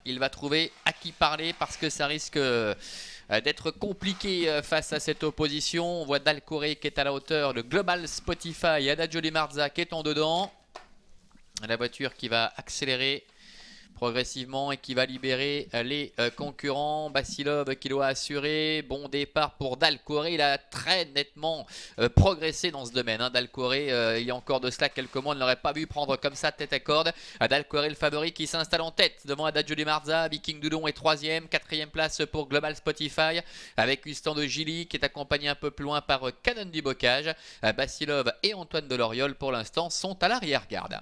il va trouver à qui parler parce que ça risque d'être compliqué face à cette opposition. On voit Dalcoré qui est à la hauteur, le Global Spotify, Adagio Di Marza qui est en dedans. La voiture qui va accélérer progressivement et qui va libérer les concurrents. Basilov qui doit assurer. Bon départ pour Dalcoré. Il a très nettement progressé dans ce domaine. Dalcoré, il y a encore de cela quelques mois, on ne l'aurait pas vu prendre comme ça tête à corde. Dalcoré, le favori qui s'installe en tête devant Adagio Di Marza. Viking Dudon est 3e. 4e place pour Global Spotify avec Huston de Gilly qui est accompagné un peu plus loin par Canon du Bocage. Basilov et Antoine Deloriol pour l'instant sont à l'arrière-garde.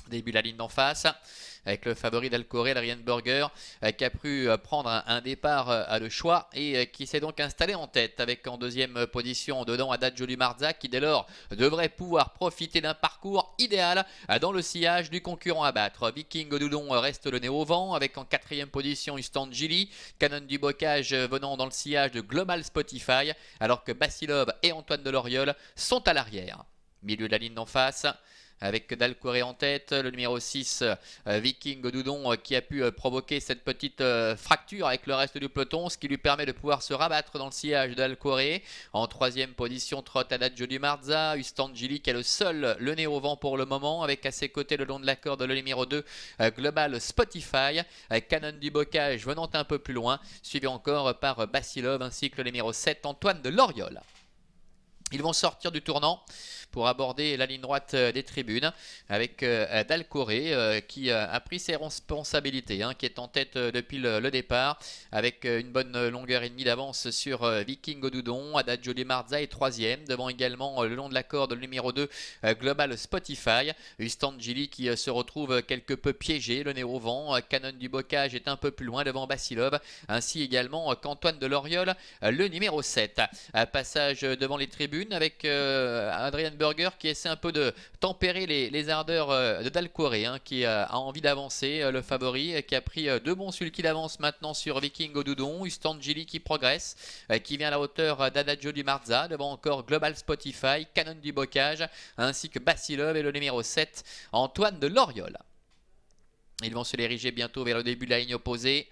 Début de la ligne d'en face avec le favori Dalcoré, l'Ariane Burger, qui a pu prendre un départ de choix et qui s'est donc installé en tête avec en deuxième position dedans Adagio Di Marza qui dès lors devrait pouvoir profiter d'un parcours idéal dans le sillage du concurrent à battre. Viking Dudon reste le nez au vent avec en 4e position Huston Gilly, Canon du Bocage venant dans le sillage de Global Spotify alors que Basilov et Antoine Deloriol sont à l'arrière. Milieu de la ligne d'en face avec Dalcoré en tête, le numéro 6 Viking Dudon qui a pu provoquer cette petite fracture avec le reste du peloton, ce qui lui permet de pouvoir se rabattre dans le sillage de Dalcoré. En 3e position trotte Adagio Di Marza, Huston Gilly qui est le seul le nez au vent pour le moment avec à ses côtés le long de la corde le numéro 2 Global Spotify, Canon du Bocage venant un peu plus loin, suivi encore par Basilov ainsi que le numéro 7 Antoine Deloriol. Ils vont sortir du tournant pour aborder la ligne droite des tribunes avec Dalcoré qui a pris ses responsabilités, qui est en tête depuis le départ avec une bonne longueur et demie d'avance sur Viking Dudon. Adagio Di Marza est 3e, devant également le long de la corde le numéro 2 Global Spotify. Huston Gilly qui se retrouve quelque peu piégé, le nez au vent. Canon du Bocage est un peu plus loin devant Basilov, ainsi également qu'Antoine Deloriol, le numéro 7. Passage devant les tribunes avec Adrian Burger qui essaie un peu de tempérer les ardeurs de Dalcoré qui a envie d'avancer, le favori qui a pris 2 bons sulky d'avance maintenant sur Viking Dudon. Huston Gilly qui progresse, qui vient à la hauteur d'Adagio Di Marza, devant encore Global Spotify, Canon du Bocage ainsi que Basilov et le numéro 7 Antoine Deloriol. Ils vont se diriger bientôt vers le début de la ligne opposée.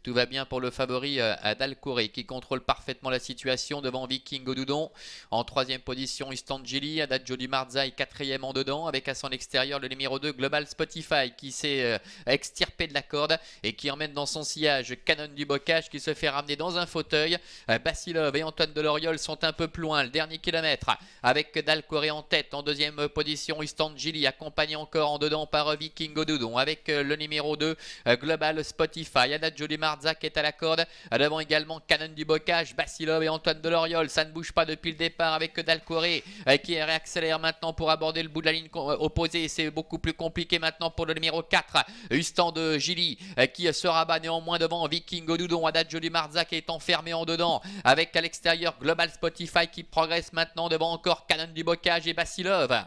Tout va bien pour le favori Dalcoré qui contrôle parfaitement la situation devant Viking Dudon. En 3e position Huston Gilly, Adagio Di Marza est 4e en dedans avec à son extérieur le numéro 2 Global Spotify qui s'est extirpé de la corde et qui emmène dans son sillage Canon du Bocage qui se fait ramener dans un fauteuil. Basilov et Antoine Deloriol sont un peu plus loin, le dernier kilomètre avec Dalcoré en tête. En 2e position Huston Gilly accompagné encore en dedans par Viking Dudon avec le numéro 2 Global Spotify, Adagio Di Marza qui est à la corde, devant également Canon du Bocage, Basilov et Antoine Deloriol. Ça ne bouge pas depuis le départ avec Dalcoré qui réaccélère maintenant pour aborder le bout de la ligne opposée. C'est beaucoup plus compliqué maintenant pour le numéro 4 Huston de Gilly qui se rabat néanmoins devant Viking Dudon. Adagio Di Marza qui est enfermé en dedans avec à l'extérieur Global Spotify qui progresse maintenant devant encore Canon du Bocage et Basilov.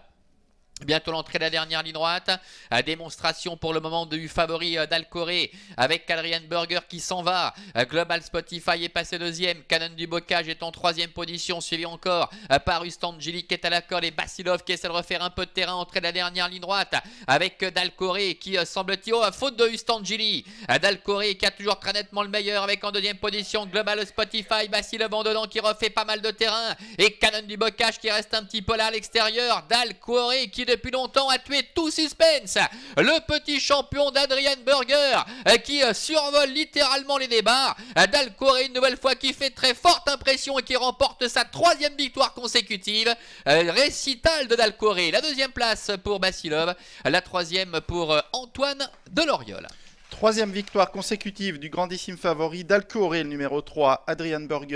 Bientôt l'entrée de la dernière ligne droite, démonstration pour le moment du favori Dalcoré avec Adrian Burger qui s'en va. Global Spotify est passé 2e, Canon du Bocage est en 3e position, suivi encore par Huston Gilly qui est à la corde et Basilov qui essaie de refaire un peu de terrain, entrée de la dernière ligne droite avec Dalcoré qui semble-t-il, à faute de Huston Gilly, Dalcoré qui a toujours très nettement le meilleur avec en 2e position Global Spotify, Basilov en dedans qui refait pas mal de terrain et Canon du Bocage qui reste un petit peu là à l'extérieur. Dalcoré qui depuis longtemps a tué tout suspense, le petit champion d'Adrian Burger qui survole littéralement les débats. Dalcoré une nouvelle fois qui fait très forte impression et qui remporte sa 3e victoire consécutive. Récital de Dalcoré, la 2e place pour Basilov, la 3e pour Antoine Deloriol. 3e victoire consécutive du grandissime favori Dalcoré, le numéro 3 Adrian Burger.